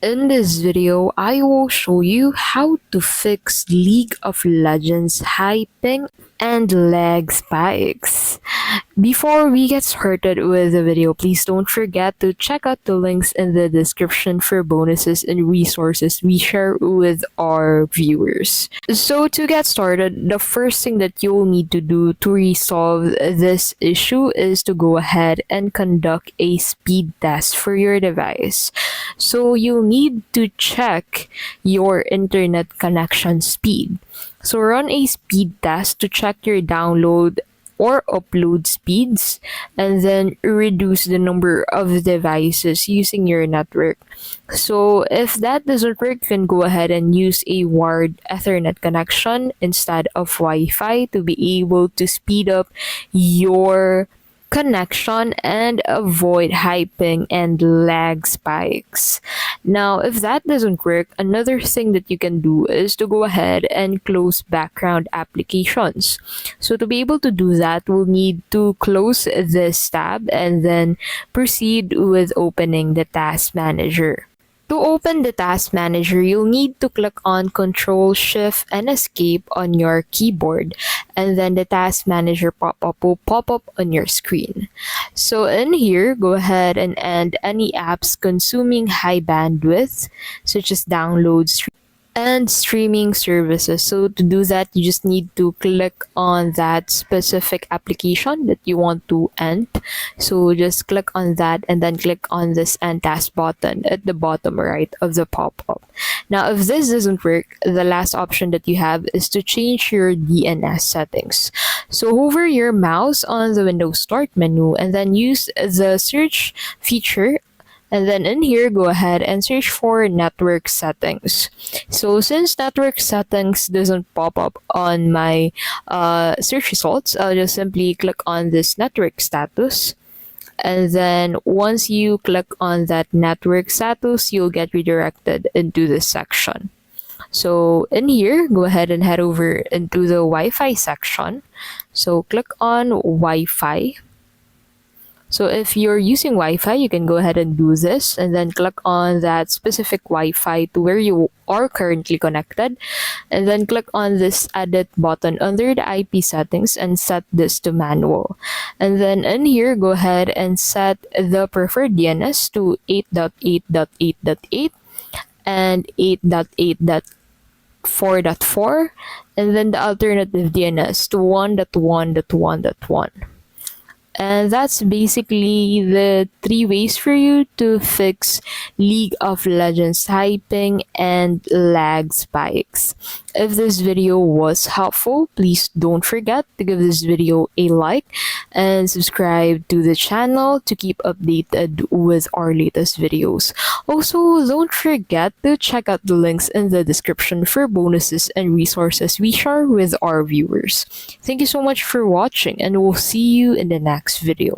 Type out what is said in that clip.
In this video, I will show you how to fix League of Legends hyping and lag spikes. Before we get started with the video, please don't forget to check out the links in the description for bonuses and resources we share with our viewers. So to get started, the first thing that you'll need to do to resolve this issue is to go ahead and conduct a speed test for your device. So you'll need to check your internet connection speed. So run a speed test to check your download or upload speeds, and then reduce the number of devices using your network. So if that doesn't work, you can go ahead and use a wired Ethernet connection instead of Wi-Fi to be able to speed up your connection and avoid hyping and lag spikes. Now, if that doesn't work, another thing that you can do is to go ahead and close background applications. So to be able to do that, we'll need to close this tab and then proceed with opening the task manager. To open the task manager, you'll need to click on Control Shift and Escape on your keyboard, and then the task manager pop-up will pop up on your screen. So in here, go ahead and end any apps consuming high bandwidth, such as downloads and streaming services. So to do that, you just need to click on that specific application that you want to end. So just click on that and then click on this end task button at the bottom right of the pop-up. Now, if this doesn't work, the last option that you have is to change your DNS settings. So hover your mouse on the Windows Start menu and then use the search feature, and then in here, go ahead and search for network settings. So since network settings doesn't pop up on my search results, I'll just simply click on this network status. And then once you click on that network status, you'll get redirected into this section. So in here, go ahead and head over into the Wi-Fi section. So click on Wi-Fi. So if you're using Wi-Fi, you can go ahead and do this and then click on that specific Wi-Fi to where you are currently connected, and then click on this edit button under the IP settings and set this to manual. And then in here, go ahead and set the preferred DNS to 8.8.8.8 and 8.8.4.4, and then the alternative DNS to 1.1.1.1. And that's basically the 3 ways for you to fix League of Legends hyping and lag spikes. If this video was helpful, please don't forget to give this video a like and subscribe to the channel to keep updated with our latest videos. Also, don't forget to check out the links in the description for bonuses and resources we share with our viewers. Thank you so much for watching, and we'll see you in the next video.